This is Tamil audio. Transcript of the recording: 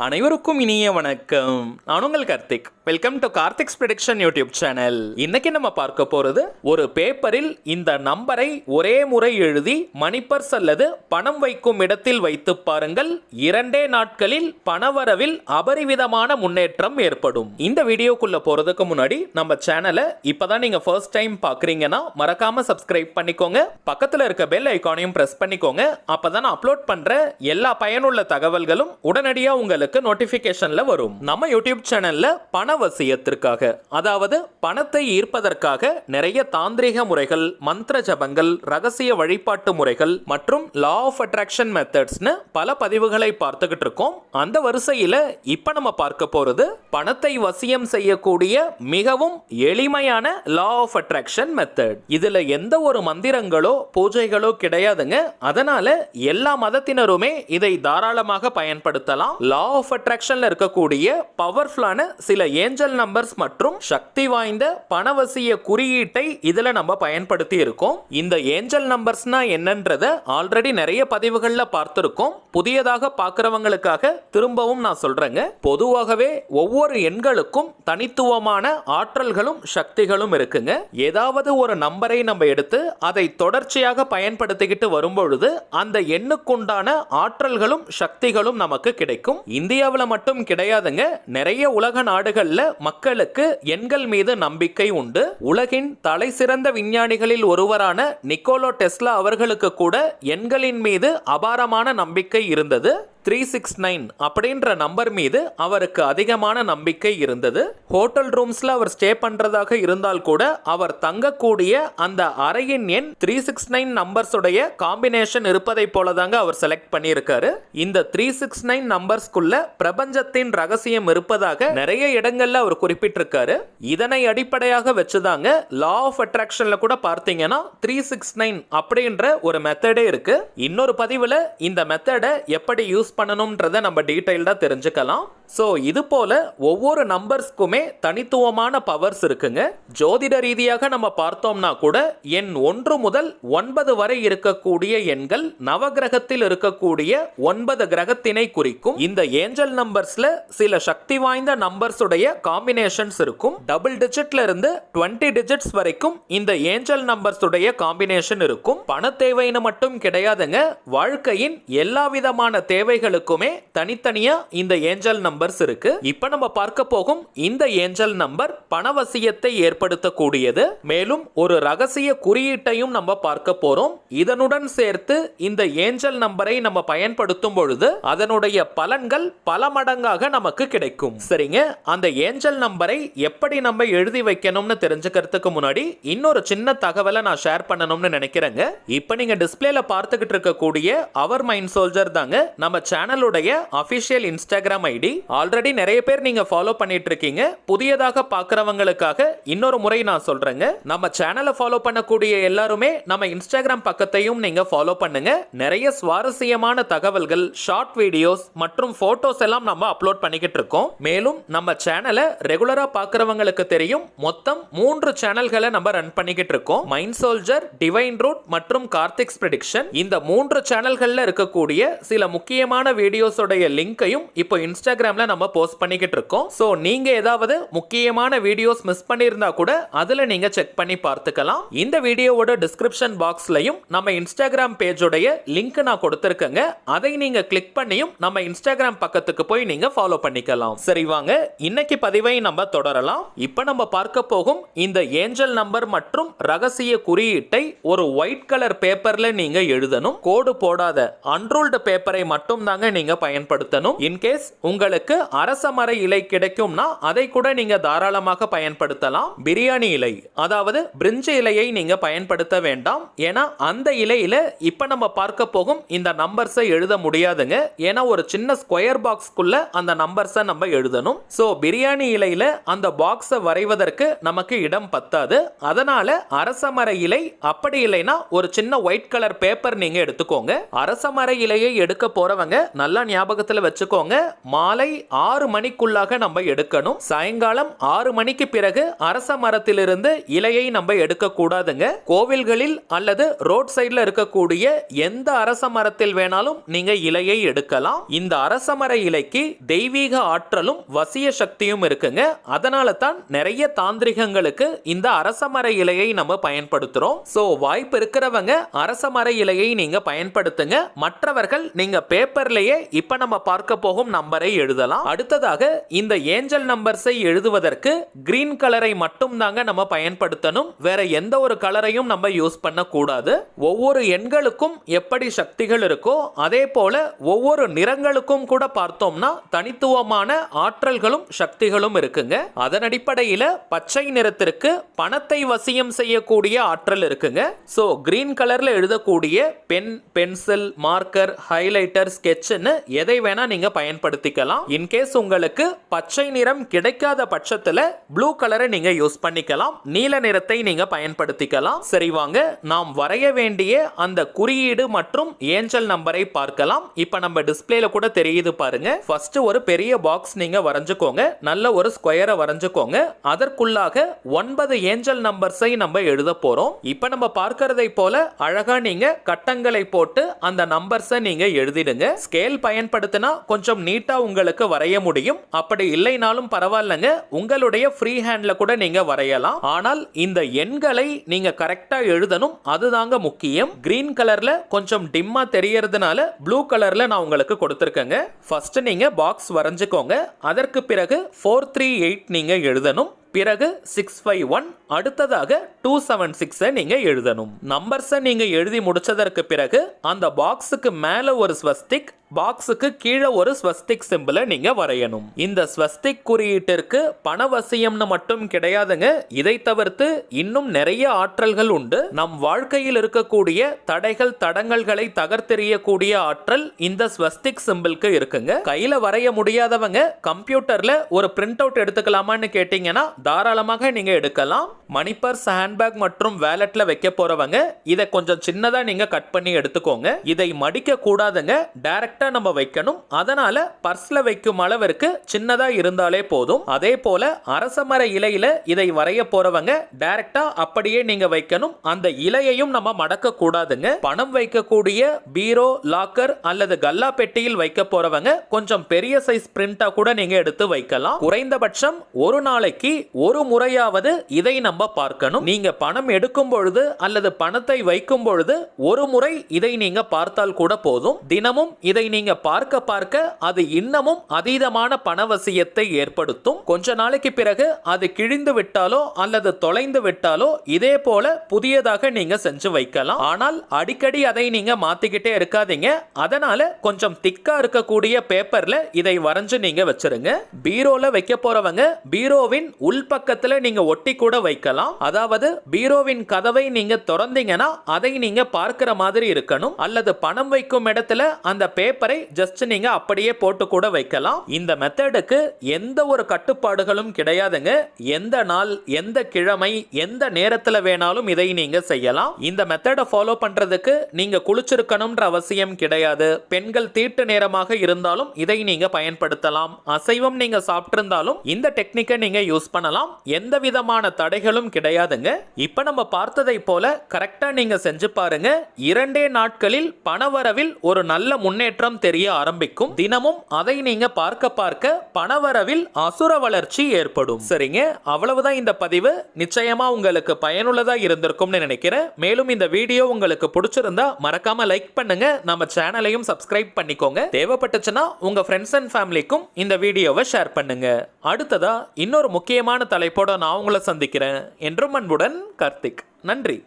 அனைவருக்கும் இனிய வணக்கம். நான் உங்கள் Karthik. Welcome to Karthik's prediction YouTube channel. இன்னைக்கு நம்ம பார்க்க போறது ஒரு பேப்பரில் இந்த நம்பரை ஒரே முறை எழுதி மணிப்பர்ஸ் அல்லது பணம் வைக்கும் இடத்தில் வைத்து பாருங்கள். 2 நாட்களில் பணவரவில் அபரிவிதமான முன்னேற்றம் ஏற்படும். இந்த வீடியோக்குள்ள போறதுக்கு முன்னாடி நம்ம சேனலை இப்பதான் நீங்க ஃபர்ஸ்ட் டைம் பாக்குறீங்கன்னா மறக்காம சப்ஸ்கிரைப் பண்ணிக்கோங்க. பக்கத்துல இருக்க பெல் ஐகானையும் பிரஸ் பண்ணிக்கோங்க. அப்பதான் அப்லோட் பண்ற எல்லா பயனுள்ள தகவல்களும் உடனடியா உங்களுக்கு நோட்டிபிகேஷன்ல வரும். நம்ம யூடியூப் சேனல்ல பணவசியத்திற்காக, அதாவது பணத்தை ஈர்ப்பதற்காக நிறைய தாந்திரிக முறைகள், மந்திர ஜபங்கள், ரகசிய வழிபாட்டு முறைகள் மற்றும் லா ஆஃப் அட்ராக்ஷன் மெத்தட்ஸ்னு பல பதிவுகளை பார்த்துக்கிட்டு இருக்கோம். அந்த வரிசையில இப்ப நம்ம பார்க்க போறது பணத்தை வசியம் செய்யக்கூடிய மிகவும் எளிமையான லா ஆஃப் அட்ராக்ஷன் மெத்தட். இதுல எந்த ஒரு மந்திரங்களோ பூஜைகளோ கிடையாதுங்க. அதனால எல்லா மதத்தினருமே இதை தாராளமாக பயன்படுத்தலாம். லா ஆஃப் அட்ராக்ஷன்ல இருக்கக்கூடிய பவர்ஃபுல்லான சில ஏஞ்சல் நம்பர்ஸ் மற்றும் சக்தி வாய்ந்த பணவசிய குறியீட்டை இதுல நம்ம பயன்படுத்தி இருக்கோம். இந்த ஏஞ்சல் நம்பர்ஸ்னா என்னன்றத ஆல்ரெடி நிறைய பதிவுகள்ல பார்த்திருக்கோம். புதியதாக பார்க்கிறவங்களுக்காக திரும்பவும் நான் சொல்றேங்க. பொதுவாகவே ஒவ்வொரு எண்களுக்கும் தனித்துவமான ஆற்றல்களும் சக்திகளும் இருக்குங்க. ஏதாவது ஒரு நம்பரை நம்ம எடுத்து அதை தொடர்ச்சியாக பயன்படுத்திக்கிட்டு வரும்பொழுது அந்த எண்ணுக்குண்டான ஆற்றல்களும் சக்திகளும் நமக்கு கிடைக்கும். இந்தியாவில் மட்டும் கிடையாதுங்க, நிறைய உலக நாடுகள்ல மக்களுக்கு எண்கள் மீது நம்பிக்கை உண்டு. உலகின் தலை சிறந்த விஞ்ஞானிகளில் ஒருவரான நிக்கோலா டெஸ்லா அவர்களுக்கு கூட எண்களின் மீது அபாரமான நம்பிக்கை இருந்தது. 369 அப்படின்ற நம்பர் மீது அவருக்கு அதிகமான நம்பிக்கை இருந்தது. ஹோட்டல் ரூம்ஸ்ல அவர் ஸ்டே பண்றதாக இருந்தால் கூட அவர் தங்கக்கூடிய அந்த அறையின் எண் 369 நம்பர்ஸ் உடைய காம்பினேஷன் இருப்பதை போலதாங்க அவர் செலக்ட் பண்ணியிருக்காரு. இந்த 369 நம்பர்ஸ்குள்ள பிரபஞ்சத்தின் ரகசியம் இருப்பதாக நிறைய இடங்கள்ல அவர் குறிப்பிட்டிருக்காரு. இதனை அடிப்படையாக வச்சுதாங்க லா ஆஃப் அட்ராக்ஷன்ல கூட பார்த்தீங்கன்னா 369 அப்படின்ற ஒரு மெத்தடே இருக்கு. இன்னொரு பதிவுல இந்த மெத்தடை எப்படி யூஸ் பண்ணணும்ன்றத நம்ம டீடைல்டா தெரிஞ்சுக்கலாம். சோ இது போல ஒவ்வொரு நம்பர்ஸ்க்குமே தனித்துவமான பவர்ஸ் இருக்குங்க. ஜோதிட ரீதியாக நம்ம பார்த்தோம்னா கூட எண் 1 முதல் 9 வரை இருக்கக்கூடிய எண்கள் நவகிரகத்தில் இருக்கக்கூடிய 9 கிரகத்தினை குறிக்கும். இந்த ஏஞ்சல் நம்பர்ஸ்ல சில சக்தி வாய்ந்த நம்பர்ஸ் உடைய காம்பினேஷன்ஸ் இருக்கும். டபுள் டிஜிட்ல இருந்து 20 டிஜிட்ஸ் வரைக்கும் இந்த ஏஞ்சல் நம்பர்ஸ் உடைய காம்பினேஷன் இருக்கும். பண தேவைன்னு மட்டும் கிடையாதுங்க, வாழ்க்கையின் எல்லா விதமான தேவைகளுக்குமே தனித்தனியா இந்த ஏஞ்சல் நம்பர்ஸ் இருக்கு. இப்ப நம்ம பார்க்க போகும் இந்த ஏஞ்சல் நம்பர் பணவசியத்தை ஏற்படுத்தக்கூடியது. மேலும் ஒரு ரகசிய குறியீட்டையும் நம்ம பார்க்க போறோம். இதனுடன் சேர்த்து இந்த ஏஞ்சல் நம்பரை நம்ம பயன்படுத்தும் பொழுது அதனுடைய பலன்கள் பல மடங்காக நமக்கு கிடைக்கும். சரிங்க, அந்த ஏஞ்சல் நம்பரை எப்படி நம்ம எழுதி வைக்கணும்னு தெரிஞ்சுக்கிறதுக்கு முன்னாடி இன்னொரு சின்ன தகவலை நான் ஷேர் பண்ணணும்னு நினைக்கிறேங்க. இப்ப நீங்க டிஸ்பிளேல பார்த்துக்கிட்டு இருக்கக்கூடிய அவர் மைண்ட் சோல்ஜர் தாங்க நம்ம சேனலுடைய அபிஷியல் இன்ஸ்டாகிராம் ஐடி. ஆல்ரெடி நிறைய பேர் நீங்க ஃபாலோ பண்ணிட்டு இருக்கீங்க. புதியதாக பார்க்கிறவங்களுக்காக இன்னொரு முறை நான் சொல்றேங்க. நம்ம சேனலை ஃபாலோ பண்ணக்கூடிய எல்லாருமே நம்ம இன்ஸ்டாகிராம் பக்கத்தையும் நீங்க ஃபாலோ பண்ணுங்க. நிறைய சுவாரஸ்யமான தகவல்கள், ஷார்ட் வீடியோஸ் மற்றும் போட்டோஸ் எல்லாம் நம்ம அப்லோட் பண்ணிக்கிட்டு இருக்கோம். மேலும் நம்ம சேனலை ரெகுலரா பார்க்கிறவங்களுக்கு தெரியும், மொத்தம் 3 சேனல்களை நம்ம ரன் பண்ணிக்கிட்டு இருக்கோம். மைண்ட் சோல்ஜர், டிவைன் ரூட் மற்றும் கார்த்திக்ஸ் ப்ரெடிக்ஷன். இந்த 3 சேனல்கள்ல இருக்கக்கூடிய சில முக்கியமான வீடியோஸோடைய லிங்கையும் இப்போ இன்ஸ்டாகிராம்ல நம்ம போஸ்ட் பண்ணிக்கிட்டு இருக்கோம். சோ நீங்க ஏதாவது முக்கியமான வீடியோஸ் மிஸ் பண்ணியிருந்தா கூட அதுல நீங்க செக் பண்ணி பார்த்துக்கலாம். இந்த வீடியோவோட டிஸ்கிரிப்ஷன் பாக்ஸ்லயும் நம்ம இன்ஸ்டாகிராம் பேஜோடைய லிங்க் நான் கொடுத்திருக்கேங்க. அதை நீங்க கிளிக் பண்ணியும் நம்ம இன்ஸ்டாகிராம் பக்கத்துக்கு போய் நீங்க ஃபாலோ பண்ணிக்கலாம். சரி வாங்க, இன்னைக்கு பதிவை நம்ம தொடரலாம். இப்ப நம்ம பார்க்க போகும் இந்த ஏஞ்சல் நம்பர் மற்றும் ரகசிய குறியீட்டை ஒரு ஒயிட் கலர் பேப்பர்ல நீங்க எழுதணும். கோடு போடாத அன்ரூல்டு பேப்பரை மட்டும் தாங்க நீங்க பயன்படுத்தணும். இன்கேஸ் உங்களுக்கு அரசமர இலை கிடைக்கும்னா அதை கூட நீங்க தாராளமாக பயன்படுத்தலாம். பிரியாணி இலை, அதாவது பிரிஞ்சி இலையை நீங்க பயன்படுத்த வேண்டாம். ஏன்னா அந்த இலையில இப்ப நம்ம பார்க்க போகும் இந்த நம்பர்ஸை எழுத முடியாதுங்க. ஏன்னா ஒரு சின்ன ஸ்கொயர் பாக்ஸ்க்குள்ள அந்த நம்பர்ஸை நம்ம எழுதணும். சோ பிரியாணி இலையில அந்த பாக்ஸை வரைவதற்கு நமக்கு இடம் பத்தாது. அதனால அரசமர இலை, அப்படி இல்லைன்னா ஒரு சின்ன ஒயிட் கலர் பேப்பர் நீங்க எடுத்துக்கோங்க. அரசமர இலையை எடுக்க போறவங்க நல்லா ஞாபகத்துல வச்சுக்கோங்க. மாலை 6 மணிக்குள்ளாக நம்ம எடுக்கணும். சாயங்காலம் 6 மணிக்கு பிறகு அரச மரத்திலிருந்து இலையை நம்ம எடுக்க கூடாதுங்க. கோவில்களில் அல்லது ரோட் சைடுல இருக்கக்கூடிய எந்த அரச மரத்தில் வேணாலும் நீங்க இலையை எடுக்கலாம். இந்த அரச மர இலைக்கு தெய்வீக ஆற்றலும் வசிய சக்தியும் இருக்குங்க. அதனால தான் நிறைய தாந்திரிகங்களுக்கு இந்த அரச மர இலையை நம்ம பயன்படுத்துறோம். சோ வாய்ப்பு இருக்கிறவங்க அரச மர இலையை நீங்க பயன்படுத்துங்க. மற்றவர்கள் நீங்க பேப்பர்லயே இப்ப நம்ம பார்க்க போகும் நம்பரை எழுதலாம். அடுத்ததாக இந்த ஏஞ்சல் நம்பர்ஸை எழுதுவதற்கு கிரீன் கலரை மட்டும் தாங்க நம்ம பயன்படுத்தணும். வேற எந்த ஒரு கலரையும் நம்ம யூஸ் பண்ண கூடாது. ஒவ்வொரு எண்களுக்கும் எப்படி சக்திகள் இருக்கோ அதே போல ஒவ்வொரு நிறங்களுக்கும் கூட பார்த்தோம்னா தனித்துவமான ஆற்றல்களும் சக்திகளும் இருக்குங்க. அதன் அடிப்படையில் பச்சை நிறத்திற்கு பணத்தை வசியம் செய்யக்கூடிய ஆற்றல் இருக்குங்க. சோ கிரீன் கலர்ல எழுதக்கூடிய பென், பென்சில், மார்க்கர், ஹைலைட்டர், ஸ்கெட்ச்னு எதை வேணா நீங்க பயன்படுத்திக்கலாம். இன்கேஸ் உங்களுக்கு பச்சை நிறம் கிடைக்காத பட்சத்துல ப்ளூ கலரை நீங்க யூஸ் பண்ணிக்கலாம். நீல நிறத்தை நீங்க பயன்படுத்திக்கலாம். சரி வாங்க நாம் வரைய வேண்டிய அந்த குறியீடு மற்றும் ஏஞ்சல் நம்பரை பார்க்கலாம். இப்ப நம்ம டிஸ்பிளேல கூட தெரியுது பாருங்க. ஃபர்ஸ்ட் ஒரு பெரிய பாக்ஸ் நீங்க வரைஞ்சுக்கோங்க. நல்ல ஒரு ஸ்கொயரை வரைஞ்சுக்கோங்க. அதற்குள்ளாக 9 ஏஞ்சல் நம்பர்ஸை நம்ம எழுத போறோம். இப்ப நம்ம பார்க்கிறதை போல அழகா நீங்க கட்டங்களை போட்டு அந்த நம்பர்ஸை நீங்க எழுதிடுங்க. ஸ்கேல் பயன்படுத்தினா கொஞ்சம் நீட்டா உங்களுக்கு வரைய முடியும். அப்படி இல்லைனாலும் பரவாயில்லைங்க, உங்களுடைய ஃப்ரீ ஹேண்ட்ல கூட நீங்க வரையலாம். ஆனால் இந்த எண்களை நீங்க கரெக்டா எழுதணும், அதுதாங்க முக்கியம். கிரீன் கலர்ல கொஞ்சம் டிம்மா தெரியறதுனால ப்ளூ கலர்ல நான் உங்களுக்கு கொடுத்திருக்கேங்க. ஃபர்ஸ்ட் நீங்க பாக்ஸ் வரைஞ்சுக்கோங்க. அதற்கு பிறகு 438 நீங்க எழுதணும். பிறகு 651, அடுத்ததாக 276 நீங்க எழுதணும். நம்பர்ஸை நீங்க எழுதி முடிச்சதற்கு பிறகு அந்த பாக்ஸுக்கு மேல ஒரு ஸ்வஸ்திக், பாக்ஸுக்கு கீழே ஒரு ஸ்வஸ்திக் சிம்பிளை நீங்க வரையணும். இந்த ஸ்வஸ்திக் குறியீட்டிற்கு பணவசியம்னு மட்டும் கிடையாதுங்க. இதை தவிர்த்து இன்னும் நிறைய ஆற்றல்கள் உண்டு. நம் வாழ்க்கையில் இருக்கக்கூடிய தடைகள், தடங்கல்களை தகர்த்தெறியக்கூடிய ஆற்றல் இந்த ஸ்வஸ்திக் சிம்பிளுக்கு இருக்குங்க. கையில வரைய முடியாதவங்க கம்ப்யூட்டர்ல ஒரு பிரிண்ட் அவுட் எடுத்துக்கலாமான்னு கேட்டீங்கன்னா தாராளமாக நீங்க எடுக்கலாம். மணி பர்ஸ், ஹேண்ட்பேக் மற்றும் வேலட்ல வைக்க போறவங்க இதை கொஞ்சம் சின்னதா நீங்க கட் பண்ணி எடுத்துக்கோங்க. இதை மடிக்க கூடாதுங்க, டைரக்டா நம்ம வைக்கணும். அதனால பர்ஸ்ல வைக்கும் அளவிற்கு சின்னதா இருந்தாலே போதும். அதே போல அரசமர இலையில இதை வரைய போறவங்க டைரக்டா அப்படியே நீங்க வைக்கணும். அந்த இலையையும் நம்ம மடக்க கூடாதுங்க. பணம் வைக்கக்கூடிய பீரோ, லாக்கர் அல்லது கல்லா பெட்டியில் வைக்க போறவங்க கொஞ்சம் பெரிய சைஸ் பிரிண்டா கூட நீங்க எடுத்து வைக்கலாம். குறைந்தபட்சம் ஒரு நாளைக்கு ஒரு முறையாவது இதை நம்ம பார்க்கணும். நீங்க பணம் எடுக்கும் பொழுது அல்லது பணத்தை வைக்கும் பொழுது ஒரு முறை இதை நீங்க பார்த்தால் கூட போதும். தினமும் இதை நீங்க பார்க்க பார்க்க அது இன்னமும் அதீதமான பணவசியத்தை ஏற்படுத்தும். கொஞ்ச நாளைக்கு பிறகு அது கிழிந்து விட்டாலோ அல்லது தொலைந்து விட்டாலோ இதே போல புதியதாக நீங்க செஞ்சு வைக்கலாம். ஆனால் அடிக்கடி அதை நீங்க மாத்திக்கிட்டே இருக்காதீங்க. அதனால கொஞ்சம் திக்கா இருக்கக்கூடிய பேப்பர்ல இதை வரைஞ்சு நீங்க வச்சிருங்க. பீரோல வைக்க போறவங்க பீரோவின் உள்பக்கத்துல நீங்க ஒட்டி கூட வைக்கலாம். அதாவது பீரோவின் கதவை நீங்க திறந்தீங்கன்னா அதை நீங்க பார்க்கிற மாதிரி இருக்கணும். அல்லது பணம் வைக்கும் இடத்துல அந்த பேப்பரை ஜஸ்ட் நீங்க அப்படியே போட்டு கூட வைக்கலாம். இந்த மெத்தடுக்கு எந்த ஒரு கட்டுப்பாடுகளும் கிடையாதுங்க. எந்த நாள், எந்த கிழமை, எந்த நேரத்துல வேணாலும் இதை நீங்க செய்யலாம். இந்த மெத்தடை ஃபாலோ பண்றதுக்கு நீங்க குளிச்சிருக்கணும்ன்ற அவசியம் கிடையாது. பெண்கள் தீட்டு நேரமாக இருந்தாலும் இதை நீங்க பயன்படுத்தலாம். அசைவம் நீங்க சாப்பிட்டிருந்தாலும் இந்த டெக்னிக்கை நீங்க யூஸ் பண்ணலாம். எந்த விதமான தடைகளும் கிடையாதுங்க. இப்ப நம்ம பார்த்ததை போல கரெக்டா நீங்க செஞ்சு பாருங்க. 2 நாட்களில் பணவரவில் ஒரு நல்ல முன்னேற்றம் தெரிய ஆரம்பிக்கும். தினமும் அதை நீங்க பார்க்க பார்க்க பணவரவில் அசுர வளர்ச்சி ஏற்படும். சரிங்க, அவ்வளவுதான் இந்த பதிவு. நிச்சயமா உங்களுக்கு பயனுள்ளதா இருந்திருக்கும்னு நினைக்கிறேன். மேலும் இந்த வீடியோ உங்களுக்கு பிடிச்சிருந்தா மறக்காம லைக் பண்ணுங்க. நம்ம சேனலையும் சப்ஸ்கிரைப் பண்ணிக்கோங்க. தேவைப்பட்டுச்சுன்னா உங்க ஃப்ரெண்ட்ஸ் அண்ட் ஃபேமிலிக்கும் இந்த வீடியோவை ஷேர் பண்ணுங்க. அடுத்ததா இன்னொரு முக்கியமான தலைப்போட நான் உங்களை சந்திக்கிறேன். என்றும் அன்புடன் கார்த்திக். நன்றி.